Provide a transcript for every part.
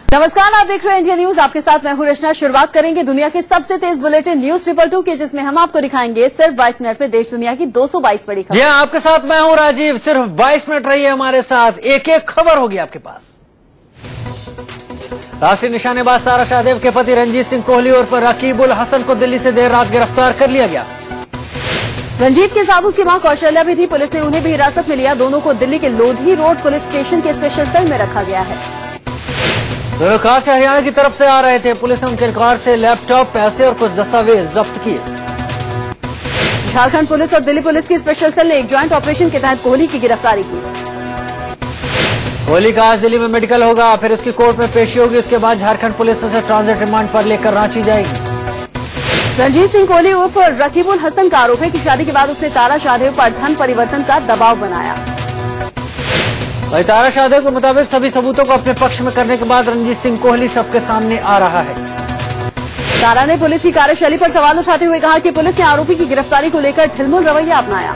नमस्कार, आप देख रहे हैं इंडिया न्यूज। आपके साथ मैं हूं रचना। शुरुआत करेंगे दुनिया के सबसे तेज बुलेटिन न्यूज 222 के, जिसमें हम आपको दिखाएंगे सिर्फ 22 मिनट में देश दुनिया की 222 बड़ी खबर। जी हाँ, आपके साथ मैं हूं राजीव। सिर्फ 22 मिनट रहिए हमारे साथ, एक एक खबर होगी आपके पास। राष्ट्रीय निशानेबाज तारा शाहदेव के पति रंजीत सिंह कोहली उर्फ रकीबुल हसन को दिल्ली से देर रात गिरफ्तार कर लिया गया। रंजीत के साथ उसकी मां कौशल्या भी थी। पुलिस ने उन्हें भी हिरासत में लिया। दोनों को दिल्ली के लोधी रोड पुलिस स्टेशन के स्पेशल सेल में रखा गया है। दोनों कार से हरियाणा की तरफ से आ रहे थे। पुलिस ने उनके कार से लैपटॉप, पैसे और कुछ दस्तावेज जब्त किए। झारखंड पुलिस और दिल्ली पुलिस की स्पेशल सेल ने एक ज्वाइंट ऑपरेशन के तहत कोहली की गिरफ्तारी की। कोहली का आज दिल्ली में मेडिकल होगा, फिर उसकी कोर्ट में पेशी होगी। उसके बाद झारखंड पुलिस उसे ट्रांजिट रिमांड पर लेकर रांची जाएगी। रंजीत सिंह कोहली उर्फ रकीबुल हसन का आरोप है कि शादी के बाद उसने तारा शाहदेव पर धन परिवर्तन का दबाव बनाया। वही तारा शाहदेव के मुताबिक सभी सबूतों को अपने पक्ष में करने के बाद रंजीत सिंह कोहली सबके सामने आ रहा है। तारा ने पुलिस की कार्यशैली पर सवाल उठाते हुए कहा कि पुलिस ने आरोपी की गिरफ्तारी को लेकर ढिलमुल रवैया अपनाया।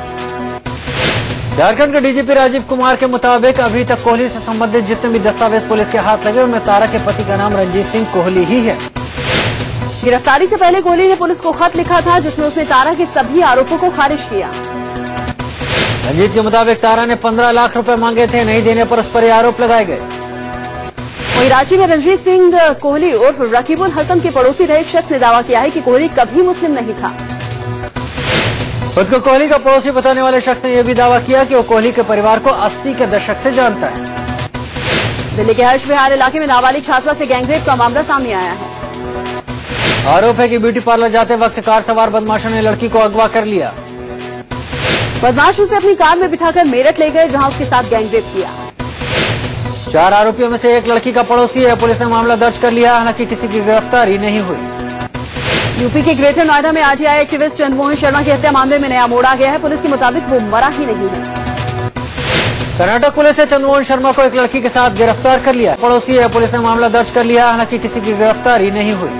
झारखंड के डीजीपी राजीव कुमार के मुताबिक अभी तक कोहली से संबंधित जितने भी दस्तावेज पुलिस के हाथ लगे उनमें तारा के पति का नाम रंजीत सिंह कोहली ही है। गिरफ्तारी से पहले कोहली ने पुलिस को खत लिखा था, जिसमें उसने तारा के सभी आरोपों को खारिज किया। रंजीत के मुताबिक तारा ने 15 लाख रुपए मांगे थे, नहीं देने पर उस पर आरोप लगाए गए। वहीं रांची में रंजीत सिंह कोहली उर्फ रकीबुल हसन के पड़ोसी रहे एक शख्स ने दावा किया है कि कोहली कभी मुस्लिम नहीं था। खुद को कोहली का पड़ोसी बताने वाले शख्स ने यह भी दावा किया कि वो कोहली के परिवार को 80 के दशक से जानता है। दिल्ली के हर्ष विहार इलाके में नाबालिग छात्रा से गैंगरेप का मामला सामने आया है। आरोप है कि ब्यूटी पार्लर जाते वक्त कार सवार बदमाशों ने लड़की को अगवा कर लिया। बदमाश उसे अपनी कार में बिठाकर मेरठ ले गए, जहां उसके साथ गैंगरेप किया। 4 आरोपियों में से एक लड़की का पड़ोसी है। पुलिस ने मामला दर्ज कर लिया, हालांकि किसी की गिरफ्तारी नहीं हुई। यूपी के ग्रेटर नोएडा में आरटीआई एक्टिविस्ट चंद्रमोहन शर्मा की हत्या मामले में नया मोड़ आ गया है। पुलिस के मुताबिक वो मरा ही नहीं है। कर्नाटक पुलिस ने चंद्रमोहन शर्मा को एक लड़की के साथ गिरफ्तार कर लिया। पड़ोसी है। पुलिस ने मामला दर्ज कर लिया, हालांकि किसी की गिरफ्तारी नहीं हुई।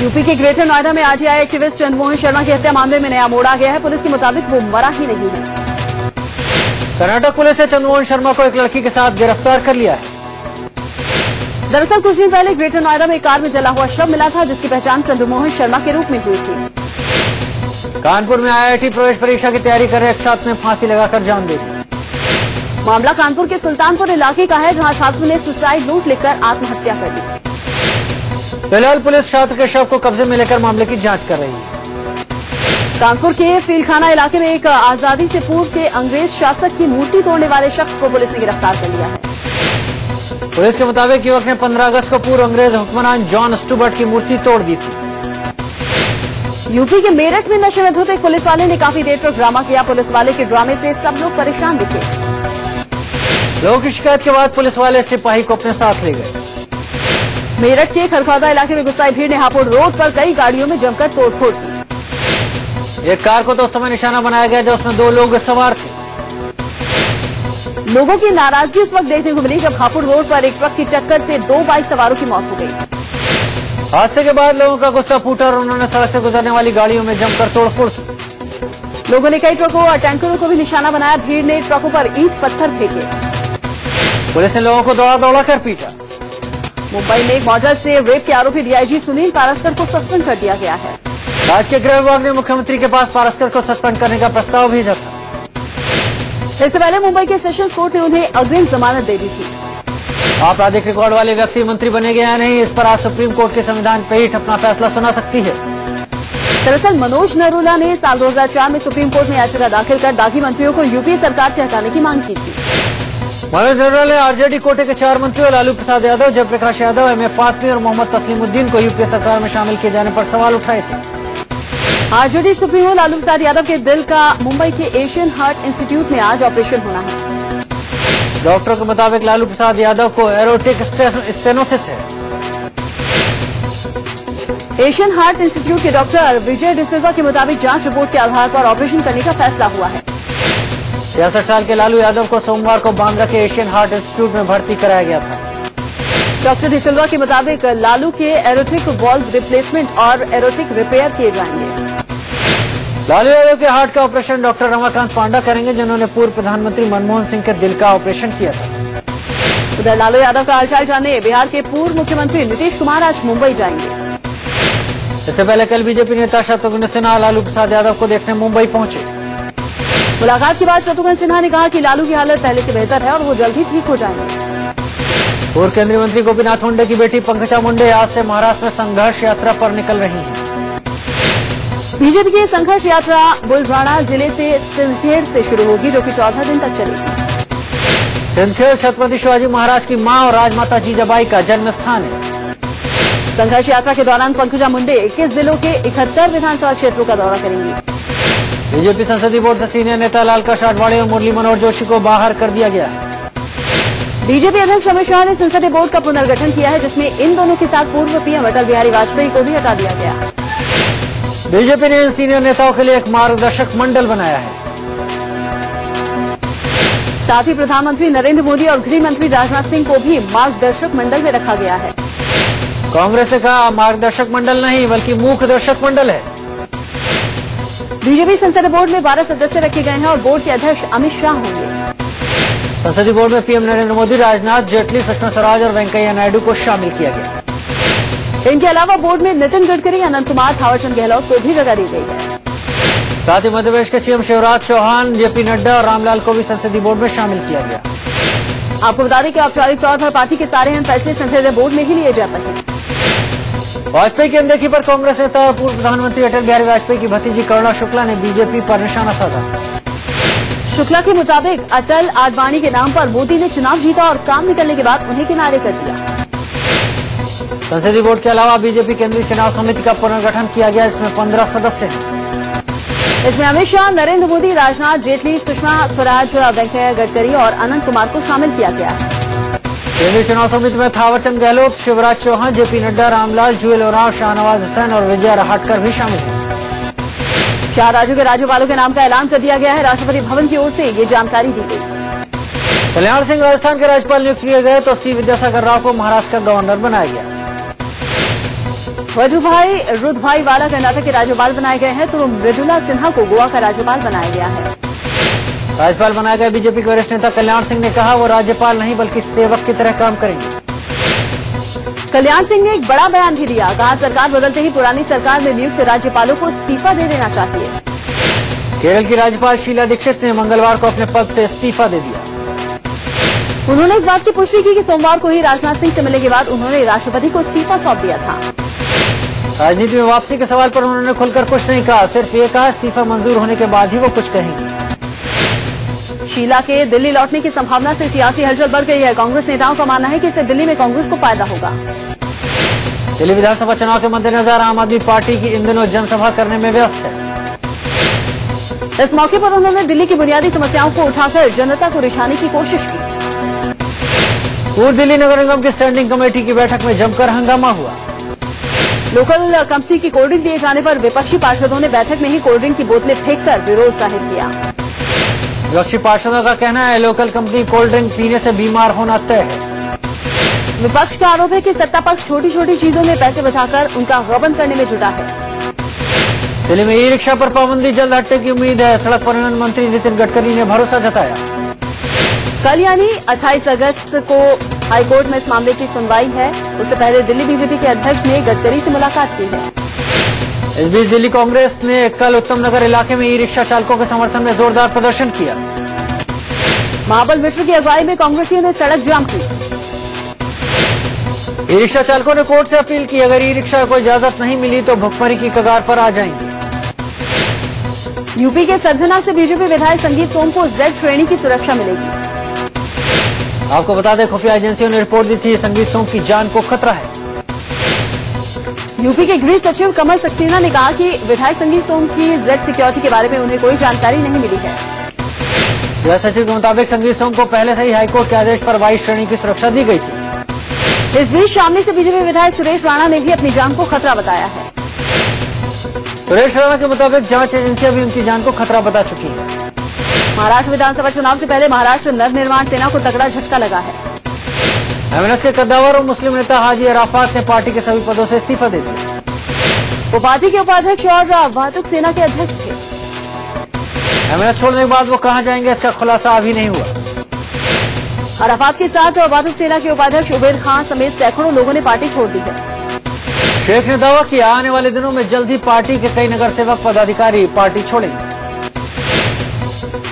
यूपी के ग्रेटर नोएडा में आरटीआई एक्टिविस्ट चंद्रमोहन शर्मा की हत्या मामले में नया मोड़ आ गया है। पुलिस के मुताबिक वो मरा ही नहीं है। कर्नाटक पुलिस ने चंद्रमोहन शर्मा को एक लड़की के साथ गिरफ्तार कर लिया है। दरअसल कुछ दिन पहले ग्रेटर नोएडा में एक कार में जला हुआ शव मिला था, जिसकी पहचान चंद्रमोहन शर्मा के रूप में हुई थी। कानपुर में आईआईटी प्रवेश परीक्षा की तैयारी कर रहे एक छात्र ने फांसी लगाकर जान दे दी। मामला कानपुर के सुल्तानपुर इलाके का है, जहां छात्र ने सुसाइड नोट लिखकर आत्महत्या कर दी। फिलहाल पुलिस छात्र के शव को कब्जे में लेकर मामले की जांच कर रही है। कानपुर के फीलखाना इलाके में एक आजादी से पूर्व के अंग्रेज शासक की मूर्ति तोड़ने वाले शख्स को पुलिस ने गिरफ्तार कर लिया है। पुलिस के मुताबिक युवक ने 15 अगस्त को पूर्व अंग्रेज हुक्मरान जॉन स्टुअर्ट की मूर्ति तोड़ दी थी। यूपी के मेरठ में नशे में धुत एक पुलिस वाले ने काफी देर तक ड्रामा किया। पुलिस वाले के ड्रामे से सब लोग परेशान दिखे। लोगों की शिकायत के बाद पुलिस वाले सिपाही को अपने साथ ले गए। मेरठ के खरखौदा इलाके में गुस्साई भीड़ ने हापुड़ रोड पर कई गाड़ियों में जमकर तोड़फोड़ की। एक कार को तो उस समय निशाना बनाया गया जब उसमें 2 लोग सवार थे। लोगों की नाराजगी उस वक्त देखने को मिली जब हापुड़ रोड पर एक ट्रक की टक्कर से 2 बाइक सवारों की मौत हो गई। हादसे के बाद लोगों का गुस्सा फूटा और उन्होंने सड़क से गुजरने वाली गाड़ियों में जमकर तोड़फोड़ की। लोगों ने कई ट्रकों और टैंकरों को भी निशाना बनाया। भीड़ ने ट्रकों पर ईंट पत्थर फेंके। पुलिस ने लोगों को दौड़ा कर पीटा। मुंबई में एक मॉडल से रेप के आरोपी डीआईजी सुनील पारस्कर को सस्पेंड कर दिया गया है। राज्य के गृह विभाग ने मुख्यमंत्री के पास पारस्कर को सस्पेंड करने का प्रस्ताव भेजा था। इससे पहले मुंबई के सेशंस कोर्ट ने उन्हें अग्रिम जमानत दे दी थी। आपराधिक रिकॉर्ड वाले व्यक्ति मंत्री बनेंगे या नहीं, इस पर आज सुप्रीम कोर्ट के संविधान पीठ अपना फैसला सुना सकती है। दरअसल मनोज नरूला ने साल 2004 में सुप्रीम कोर्ट में याचिका दाखिल कर दागी मंत्रियों को यूपीए सरकार से हटाने की मांग की थी। मनोज नरूला ने आरजेडी कोटे के 4 मंत्रियों लालू प्रसाद यादव, जयप्रकाश यादव, एम ए फातमी और मोहम्मद तस्लीमुद्दीन को यूपीए सरकार में शामिल किए जाने पर सवाल उठाए थे। आरजेडी सुप्रीमो लालू प्रसाद यादव के दिल का मुंबई के एशियन हार्ट इंस्टीट्यूट में आज ऑपरेशन होना है। डॉक्टरों के मुताबिक लालू प्रसाद यादव को एरोटिक स्टेनोसिस है। एशियन हार्ट इंस्टीट्यूट के डॉक्टर विजय डिसिल्वा के मुताबिक जांच रिपोर्ट के आधार पर ऑपरेशन करने का फैसला हुआ है। 66 साल के लालू यादव को सोमवार को बांद्रा के एशियन हार्ट इंस्टीट्यूट में भर्ती कराया गया था। डॉक्टर डिसिल्वा के मुताबिक लालू के एरोटिक वॉल्व रिप्लेसमेंट और एरोटिक रिपेयर किए जाएंगे। लालू यादव के हार्ट का ऑपरेशन डॉक्टर रमाकांत पांडा करेंगे, जिन्होंने पूर्व प्रधानमंत्री मनमोहन सिंह के दिल का ऑपरेशन किया था। उधर लालू यादव का हालचाल जानने बिहार के पूर्व मुख्यमंत्री नीतीश कुमार आज मुंबई जाएंगे। इससे पहले कल बीजेपी नेता शत्रुघ्न सिन्हा लालू प्रसाद यादव को देखने मुंबई पहुंचे। मुलाकात के बाद शत्रुघ्न सिन्हा ने कहा कि लालू की हालत पहले से बेहतर है और वो जल्द ही ठीक हो जाएंगे। पूर्व केंद्रीय मंत्री गोपीनाथ मुंडे की बेटी पंकजा मुंडे आज से महाराष्ट्र में संघर्ष यात्रा पर निकल रही हैं। बीजेपी की संघर्ष यात्रा बुलढाणा जिले से सिंदखेड़ से शुरू होगी, जो कि 14 दिन तक चलेगी। सिंदखेड़ छत्रपति शिवाजी महाराज की मां और राजमाता जीजाबाई का जन्म स्थान है। संघर्ष यात्रा के दौरान पंकजा मुंडे 21 जिलों के 71 विधानसभा क्षेत्रों का दौरा करेंगी। बीजेपी संसदीय बोर्ड से सीनियर नेता लालकृष्ण आडवाणी और मुरली मनोहर जोशी को बाहर कर दिया गया है। बीजेपी अध्यक्ष अमित शाह ने संसदीय बोर्ड का पुनर्गठन किया है, जिसमें इन दोनों के साथ पूर्व पीएम अटल बिहारी वाजपेयी को भी हटा दिया गया। बीजेपी ने इन सीनियर नेताओं के लिए एक मार्गदर्शक मंडल बनाया है। साथ ही प्रधानमंत्री नरेंद्र मोदी और गृह मंत्री राजनाथ सिंह को भी मार्गदर्शक मंडल में रखा गया है। कांग्रेस ने कहा मार्गदर्शक मंडल नहीं बल्कि मुख्यदर्शक मंडल है। बीजेपी संसदीय बोर्ड में 12 सदस्य रखे गए हैं और बोर्ड के अध्यक्ष अमित शाह होंगे। संसदीय बोर्ड में पीएम नरेंद्र मोदी, राजनाथ, जेटली, सुषमा स्वराज और वेंकैया नायडू को शामिल किया गया। इनके अलावा बोर्ड में नितिन गडकरी, अनंत कुमार, थावरचंद गहलोत को भी जगह दी गई है। साथ ही मध्य प्रदेश के सीएम शिवराज चौहान, जेपी नड्डा और रामलाल को भी संसदीय बोर्ड में शामिल किया गया। आपको बता दें कि औपचारिक तौर पर पार्टी के सारे अहम फैसले संसदीय बोर्ड में ही लिए जाते हैं। वाजपेयी की अनदेखी पर कांग्रेस नेता और पूर्व प्रधानमंत्री अटल बिहारी वाजपेयी की भतीजी करुणा शुक्ला ने बीजेपी पर निशाना साधा। शुक्ला के मुताबिक अटल आडवाणी के नाम पर मोदी ने चुनाव जीता और काम निकलने के बाद उन्हें किनारे कर दिया। संसदीय बोर्ड के अलावा बीजेपी केंद्रीय चुनाव समिति का पुनर्गठन किया गया, जिसमें 15 सदस्य हैं। इसमें अमित शाह, नरेंद्र मोदी, राजनाथ, जेटली, सुषमा स्वराज, वेंकैया गडकरी और अनंत कुमार को शामिल किया गया है। केंद्रीय चुनाव समिति में थावरचंद गहलोत, शिवराज चौहान, जेपी नड्डा, रामलाल, जुएल ओरांव, शाहनवाज हुसैन और विजय रहाटकर भी शामिल हैं। 4 राज्यों के राज्यपालों के नाम का ऐलान कर दिया गया है। राष्ट्रपति भवन की ओर से ये जानकारी दी गई। कल्याण सिंह राजस्थान के राज्यपाल नियुक्त किए गए तो सी विद्यासागर राव को महाराष्ट्र का गवर्नर बनाया गया। वजुभाई रुद्रभाई वाला कर्नाटक के राज्यपाल बनाए गए हैं, तो मृदुला सिन्हा को गोवा का राज्यपाल बनाया गया है। राज्यपाल बनाए गए बीजेपी के वरिष्ठ नेता कल्याण सिंह ने कहा वो राज्यपाल नहीं बल्कि सेवक की तरह काम करेंगे। कल्याण सिंह ने एक बड़ा बयान भी दिया। कहा सरकार बदलते ही पुरानी सरकार में नियुक्त राज्यपालों को इस्तीफा दे देना चाहिए। केरल की राज्यपाल शीला दीक्षित ने मंगलवार को अपने पद से इस्तीफा दे दिया। उन्होंने इस बात की पुष्टि की कि सोमवार को ही राजनाथ सिंह से मिलने के बाद उन्होंने राष्ट्रपति को इस्तीफा सौंप दिया था। राजनीति में वापसी के सवाल पर उन्होंने खुलकर कुछ नहीं कहा, सिर्फ ये कहा इस्तीफा मंजूर होने के बाद ही वो कुछ कहेंगे। शीला के दिल्ली लौटने की संभावना से सियासी हलचल बढ़ गई है। कांग्रेस नेताओं का मानना है कि इससे दिल्ली में कांग्रेस को फायदा होगा। दिल्ली विधानसभा चुनाव के मद्देनजर आम आदमी पार्टी की इन दिनों जनसभा करने में व्यस्त है। इस मौके पर उन्होंने दिल्ली की बुनियादी समस्याओं को उठाकर जनता को रिझाने की कोशिश की। पूर्व दिल्ली नगर निगम की स्टैंडिंग कमेटी की बैठक में जमकर हंगामा हुआ। लोकल कंपनी की कोल्ड ड्रिंक दिए जाने पर विपक्षी पार्षदों ने बैठक में ही कोल्ड ड्रिंक की बोतलें फेंककर विरोध जाहिर किया। विपक्षी पार्षदों का कहना है लोकल कंपनी कोल्ड ड्रिंक पीने से बीमार होना तय है। विपक्ष का आरोप है कि सत्ता पक्ष छोटी छोटी चीजों में पैसे बचाकर उनका गबन करने में जुटा है। दिल्ली में ई रिक्शा पर पाबंदी जल्द हटने की उम्मीद है। सड़क परिवहन मंत्री नितिन गडकरी ने भरोसा जताया। कल यानी 28 अगस्त को हाईकोर्ट में इस मामले की सुनवाई है। उससे पहले दिल्ली बीजेपी के अध्यक्ष ने गडकरी से मुलाकात की है। इस बीच दिल्ली कांग्रेस ने कल उत्तम नगर इलाके में ई रिक्शा चालकों के समर्थन में जोरदार प्रदर्शन किया। महाबल मिश्र की अगुवाई में कांग्रेसियों ने सड़क जाम की। ई रिक्शा चालकों ने कोर्ट से अपील की अगर ई रिक्शा को इजाजत नहीं मिली तो भुखमरी की कगार पर आ जाएंगे। यूपी के सरधना से बीजेपी विधायक संगीत सोम को Z श्रेणी की सुरक्षा मिलेगी। आपको बता दें खुफिया एजेंसियों ने रिपोर्ट दी थी संगीत सोम की जान को खतरा है। यूपी के गृह सचिव कमल सक्सेना ने कहा कि विधायक संगीत सोम की Z सिक्योरिटी के बारे में उन्हें कोई जानकारी नहीं मिली है। गृह सचिव के मुताबिक संगीत सोम को पहले से ही हाईकोर्ट के आदेश पर 22 श्रेणी की सुरक्षा दी गई थी। इस बीच शामली से बीजेपी विधायक सुरेश राणा ने भी अपनी जान को खतरा बताया है। सुरेश राणा के मुताबिक जांच एजेंसियां भी उनकी जान को खतरा बता चुकी हैं। महाराष्ट्र विधानसभा चुनाव से पहले महाराष्ट्र नवनिर्माण सेना को तगड़ा झटका लगा है। एमएनएस के कद्दावर और मुस्लिम नेता हाजी अराफात ने पार्टी के सभी पदों से इस्तीफा दे दिया। वो पार्टी के उपाध्यक्ष और वाहतुक सेना के अध्यक्ष थे। एमएनएस छोड़ने के बाद वो कहां जाएंगे इसका खुलासा अभी नहीं हुआ। अराफात के साथ वादक सेना के उपाध्यक्ष उबैद खान समेत सैकड़ों लोगों ने पार्टी छोड़ दी है। शेख ने दावा किया आने वाले दिनों में जल्द ही पार्टी के कई नगर सेवक पदाधिकारी पार्टी छोड़ेंगे।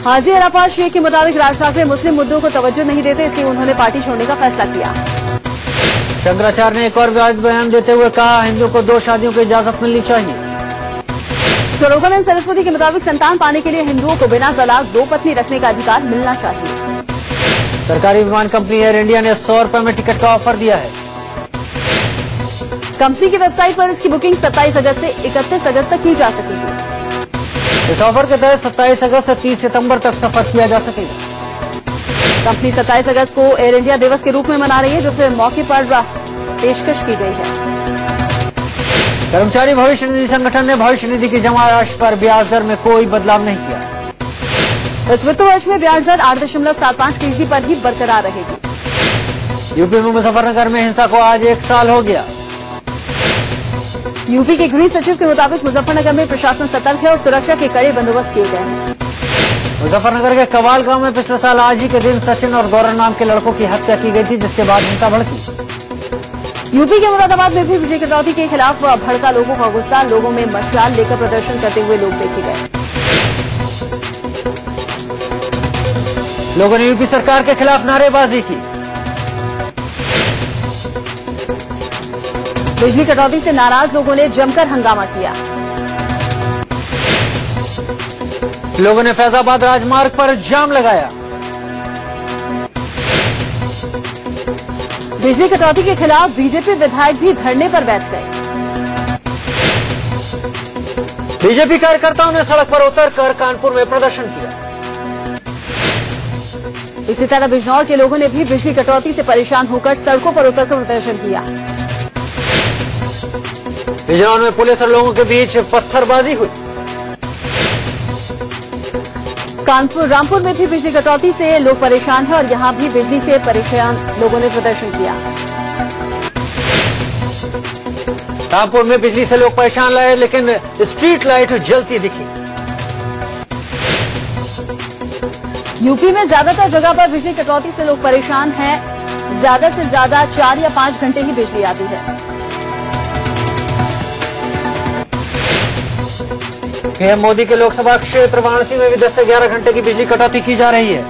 हाजी अराफात शेख के मुताबिक राज ठाकरे मुस्लिम मुद्दों को तवज्जो नहीं देते, इसलिए उन्होंने पार्टी छोड़ने का फैसला किया। शंकराचार्य ने एक और विवादित बयान देते हुए कहा हिंदुओं को 2 शादियों की इजाजत मिलनी चाहिए। स्वरूपानंद सरस्वती के मुताबिक संतान पाने के लिए हिंदुओं को बिना तलाक 2 पत्नी रखने का अधिकार मिलना चाहिए। सरकारी विमान कंपनी एयर इंडिया ने 100 रुपए में टिकट का ऑफर दिया है। कंपनी की वेबसाइट पर इसकी बुकिंग 27 अगस्त से 31 अगस्त तक की जा सकेगी। इस ऑफर के तहत 27 अगस्त से 30 सितंबर तक सफर किया जा सकेगा। कंपनी 27 अगस्त को एयर इंडिया दिवस के रूप में मना रही है, जिसके मौके पर पेशकश की गई है। कर्मचारी भविष्य निधि संगठन ने भविष्य निधि की जमा राशि पर ब्याज दर में कोई बदलाव नहीं किया। इस वित्त वर्ष में ब्याज दर 8.75% पर ही बरकरार रहेगी। यूपी में मुजफ्फरनगर में हिंसा को आज 1 साल हो गया। यूपी के गृह सचिव के मुताबिक मुजफ्फरनगर में प्रशासन सतर्क है और सुरक्षा के कड़े बंदोबस्त किए गए हैं। मुजफ्फरनगर के कवाल गांव में पिछले साल आज ही के दिन सचिन और गौरव नाम के लड़कों की हत्या की गई थी, जिसके बाद हिंसा भड़की। यूपी के मुरादाबाद में भी बिजली कटौती के खिलाफ भड़का लोगों का गुस्सा, लोगों में मशाल लेकर प्रदर्शन करते हुए लोग देखे गए। लोगों ने यूपी सरकार के खिलाफ नारेबाजी की। बिजली कटौती से नाराज लोगों ने जमकर हंगामा किया। लोगों ने फैजाबाद राजमार्ग पर जाम लगाया। बिजली कटौती के खिलाफ बीजेपी विधायक भी धरने पर बैठ गए। बीजेपी कार्यकर्ताओं ने सड़क पर उतरकर कानपुर में प्रदर्शन किया। इसी तरह बिजनौर के लोगों ने भी बिजली कटौती से परेशान होकर सड़कों पर उतरकर प्रदर्शन किया। बिजनौर में पुलिस और लोगों के बीच पत्थरबाजी हुई। कानपुर रामपुर में भी बिजली कटौती से लोग परेशान हैं और यहां भी बिजली से परेशान लोगों ने प्रदर्शन किया। रामपुर में बिजली से लोग परेशान रहे, लेकिन स्ट्रीट लाइट जलती दिखी। यूपी में ज्यादातर जगह पर बिजली कटौती से लोग परेशान हैं। ज्यादा से ज्यादा 4 या 5 घंटे ही बिजली आती है। पीएम मोदी के लोकसभा क्षेत्र वाराणसी में भी 10 से 11 घंटे की बिजली कटौती की जा रही है।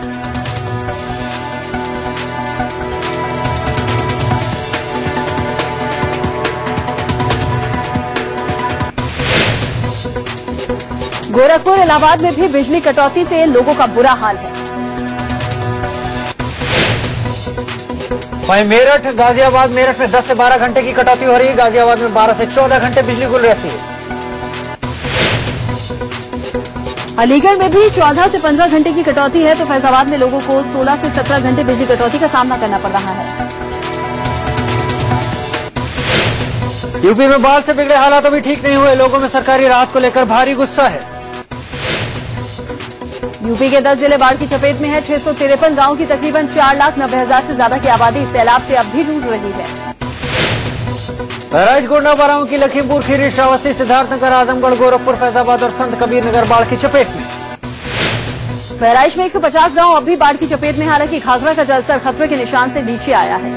गोरखपुर इलाहाबाद में भी बिजली कटौती से लोगों का बुरा हाल है। वहीं मेरठ गाजियाबाद मेरठ में 10 से 12 घंटे की कटौती हो रही है। गाजियाबाद में 12 से 14 घंटे बिजली गुल रहती है। अलीगढ़ में भी 14 से 15 घंटे की कटौती है, तो फैजाबाद में लोगों को 16 से 17 घंटे बिजली कटौती का सामना करना पड़ रहा है। यूपी में बाढ़ से बिगड़े हालात अभी ठीक नहीं हुए। लोगों में सरकारी राहत को लेकर भारी गुस्सा है। यूपी के 10 जिले बाढ़ की चपेट में है। 653 गांव की तकरीबन 4,90,000 से ज्यादा की आबादी सैलाब से अब भी जूझ रही है। बहराइच, गोंडा, बाराबंकी, लखीमपुर खीरी, श्रावस्ती, सिद्धार्थनगर, आजमगढ़, गोरखपुर, फैजाबाद और संत कबीर नगर बाढ़ की चपेट में। बहराइच में 150 गांव अब भी बाढ़ की चपेट में, हालांकि घाघरा का जलस्तर खतरे के निशान से नीचे आया है।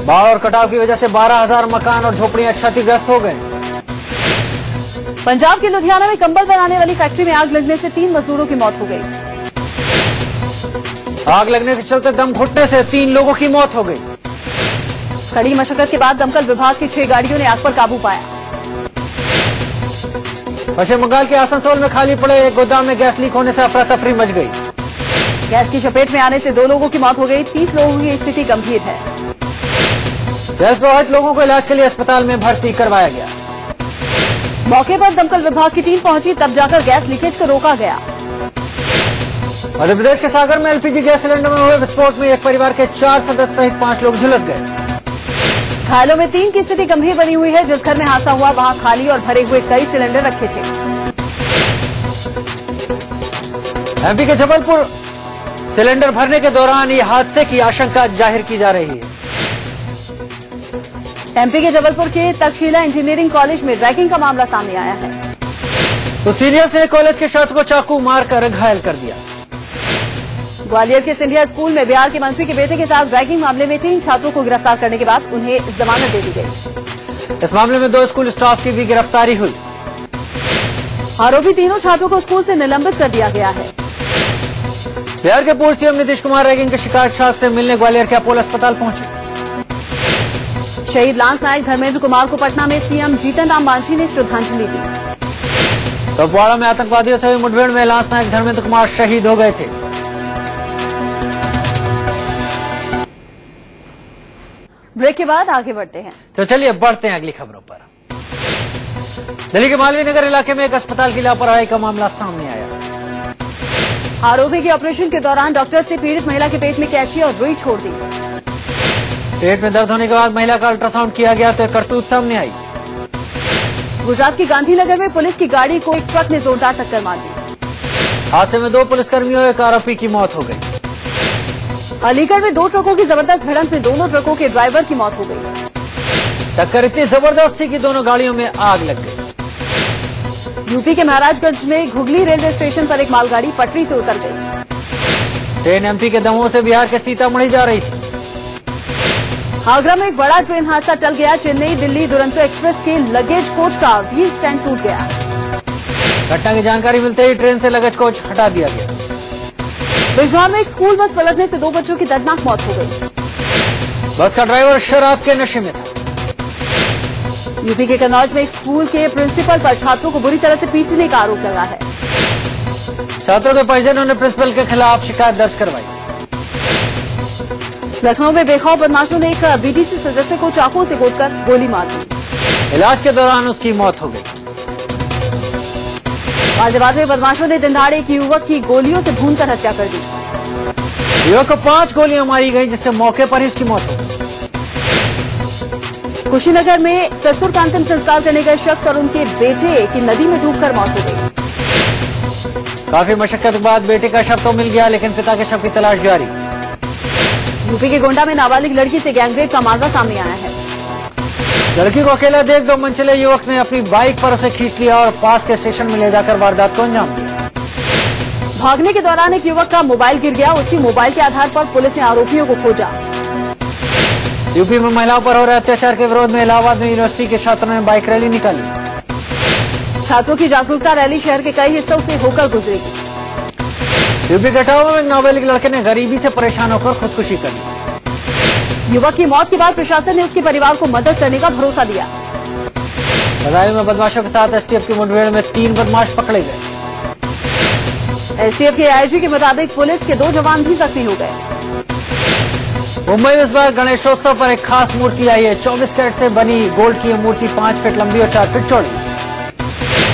बाढ़ और कटाव की वजह से 12,000 मकान और झोपड़ियां क्षतिग्रस्त हो गए। पंजाब के लुधियाना में कंबल बनाने वाली फैक्ट्री में आग लगने से 3 मजदूरों की मौत हो गई। आग लगने के चलते दम घुटने से 3 लोगों की मौत हो गई। कड़ी मशक्कत के बाद दमकल विभाग की 6 गाड़ियों ने आग पर काबू पाया। पश्चिम बंगाल के आसनसोल में खाली पड़े एक गोदाम में गैस लीक होने से अफरा तफरी मच गई। गैस की चपेट में आने से 2 लोगों की मौत हो गई। 30 लोगों की स्थिति गंभीर है। गैस प्रभावित लोगों को इलाज के लिए अस्पताल में भर्ती करवाया गया। मौके पर दमकल विभाग की टीम पहुंची, तब जाकर गैस लीकेज को रोका गया। मध्य प्रदेश के सागर में एलपीजी गैस सिलेंडर में हुए विस्फोट में एक परिवार के 4 सदस्य सहित 5 लोग झुलस गए। घायलों में 3 की स्थिति गंभीर बनी हुई है। जिस घर में हादसा हुआ वहां खाली और भरे हुए कई सिलेंडर रखे थे। एमपी के जबलपुर सिलेंडर भरने के दौरान ये हादसे की आशंका जाहिर की जा रही है। एमपी के जबलपुर के तक्षशिला इंजीनियरिंग कॉलेज में रैगिंग का मामला सामने आया है। तो सीनियर ने कॉलेज के छात्र को चाकू मारकर घायल कर दिया। ग्वालियर के सिंधिया स्कूल में बिहार के मंत्री के बेटे के साथ रैगिंग मामले में 3 छात्रों को गिरफ्तार करने के बाद उन्हें जमानत दे दी गई। इस मामले में 2 स्कूल स्टाफ की भी गिरफ्तारी हुई। आरोपी तीनों छात्रों को स्कूल से निलंबित कर दिया गया है। बिहार के पूर्व सीएम नीतीश कुमार रैगिंग के शिकार छात्र से मिलने ग्वालियर के अपोलो अस्पताल पहुंचे। शहीद लांस नायक धर्मेंद्र कुमार को पटना में सीएम जीतन राम मांझी ने श्रद्धांजलि दी। कुपवाड़ा में आतंकवादियों से हुई मुठभेड़ में लांस नायक धर्मेंद्र कुमार शहीद हो गए थे। ब्रेक के बाद आगे बढ़ते हैं। तो चलिए बढ़ते हैं अगली खबरों पर। दिल्ली के मालवीय नगर इलाके में एक अस्पताल की लापरवाही का मामला सामने आया। आरोपी के ऑपरेशन के दौरान डॉक्टर से पीड़ित महिला के पेट में कैंची और रुई छोड़ दी। पेट में दर्द होने के बाद महिला का अल्ट्रासाउंड किया गया तो एक करतूत सामने आई। गुजरात की गांधीनगर में पुलिस की गाड़ी को एक ट्रक ने जोरदार टक्कर मार दी। हादसे में 2 पुलिसकर्मियों और एक आरोपी की मौत हो गई। अलीगढ़ में 2 ट्रकों की जबरदस्त भिड़ंत में दोनों ट्रकों के ड्राइवर की मौत हो गई। टक्कर इतनी जबरदस्त थी कि दोनों गाड़ियों में आग लग गई। यूपी के महाराजगंज में घुगली रेलवे स्टेशन पर एक मालगाड़ी पटरी से उतर गई। ट्रेन एमपी के दमोह से बिहार के सीतामढ़ी जा रही थी। आगरा में एक बड़ा ट्रेन हादसा टल गया। चेन्नई दिल्ली दुरंतो एक्सप्रेस के लगेज कोच का व्हील स्टैंड टूट गया। घटना की जानकारी मिलते ही ट्रेन से लगेज कोच हटा दिया गया। बिजनौर में एक स्कूल बस पलटने से 2 बच्चों की दर्दनाक मौत हो गई। बस का ड्राइवर शराब के नशे में था। यूपी के कन्नौज में एक स्कूल के प्रिंसिपल पर छात्रों को बुरी तरह से पीटने का आरोप लगा है। छात्रों के परिजनों ने प्रिंसिपल के खिलाफ शिकायत दर्ज करवाई। लखनऊ में बेखौफ बदमाशों ने एक बीटीसी सदस्य को चाकू से गोदकर गोली मार दी। इलाज के दौरान उसकी मौत हो गई। गाजियाबाद में बदमाशों ने दिनदहाड़े एक युवक की गोलियों से भूनकर हत्या कर दी। युवक को 5 गोलियां मारी गई जिससे मौके पर ही उसकी मौत हो गई। कुशीनगर में ससुर का अंतिम संस्कार करने गए शख्स और उनके बेटे की नदी में डूबकर मौत हो गई। काफी मशक्कत के बाद बेटे का शव तो मिल गया लेकिन पिता के शव की तलाश जारी। यूपी के गोंडा में नाबालिग लड़की से गैंगरेप का मामला सामने आया है। लड़की को अकेला देख 2 मनचले युवक ने अपनी बाइक पर उसे खींच लिया और पास के स्टेशन में ले जाकर वारदात को अंजाम दिया। भागने के दौरान एक युवक का मोबाइल गिर गया। उसी मोबाइल के आधार पर पुलिस ने आरोपियों को खोजा। यूपी में महिलाओं पर हो रहे अत्याचार के विरोध में इलाहाबाद में यूनिवर्सिटी के छात्रों ने बाइक रैली निकाली। छात्रों की जागरूकता रैली शहर के कई हिस्सों से होकर गुजरेगी। यूपी के इटावा में एक नाबालिग लड़के ने गरीबी से परेशान होकर खुदकुशी कर ली। युवक की मौत के बाद प्रशासन ने उसके परिवार को मदद करने का भरोसा दिया। बदायूं में बदमाशों के साथ एसटीएफ की मुठभेड़ में 3 बदमाश पकड़े गए। एसटीएफ के आईजी के मुताबिक पुलिस के 2 जवान भी जख्मी हो गए। मुंबई में इस बार गणेशोत्सव पर एक खास मूर्ति आई है। 24 कैरेट से बनी गोल्ड की यह मूर्ति 5 फीट लंबी और 4 फीट चौड़ी।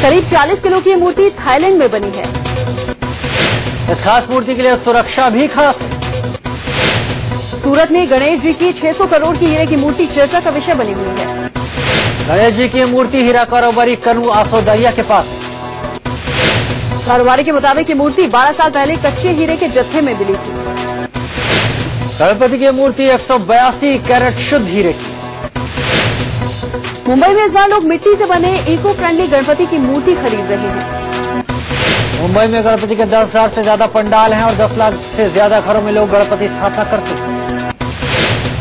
करीब 40 किलो की यह मूर्ति थाईलैंड में बनी है। इस खास मूर्ति के लिए सुरक्षा भी खास है। सूरत में गणेश जी की 600 करोड़ की हीरे की मूर्ति चर्चा का विषय बनी हुई है। गणेश जी की मूर्ति हीरा कारोबारी कनु आसोदरिया के पास है। कारोबारी के मुताबिक ये मूर्ति 12 साल पहले कच्चे हीरे के जत्थे में मिली थी। गणपति की मूर्ति 182 कैरेट शुद्ध हीरे की। मुंबई में इस बार लोग मिट्टी से बने इको फ्रेंडली गणपति की मूर्ति खरीद रहे हैं। मुंबई में गणपति के 10,000 से ज्यादा पंडाल हैं और 10 लाख से ज्यादा घरों में लोग गणपति स्थापना करते हैं।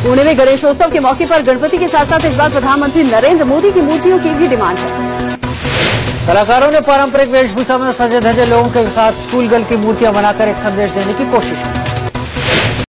पुणे में गणेशोत्सव के मौके पर गणपति के साथ साथ इस बार प्रधानमंत्री नरेंद्र मोदी की मूर्तियों की भी डिमांड है। कलाकारों ने पारंपरिक वेशभूषा में सजे धजे लोगों के साथ स्कूल गर्ल की मूर्तियां बनाकर एक संदेश देने की कोशिश की।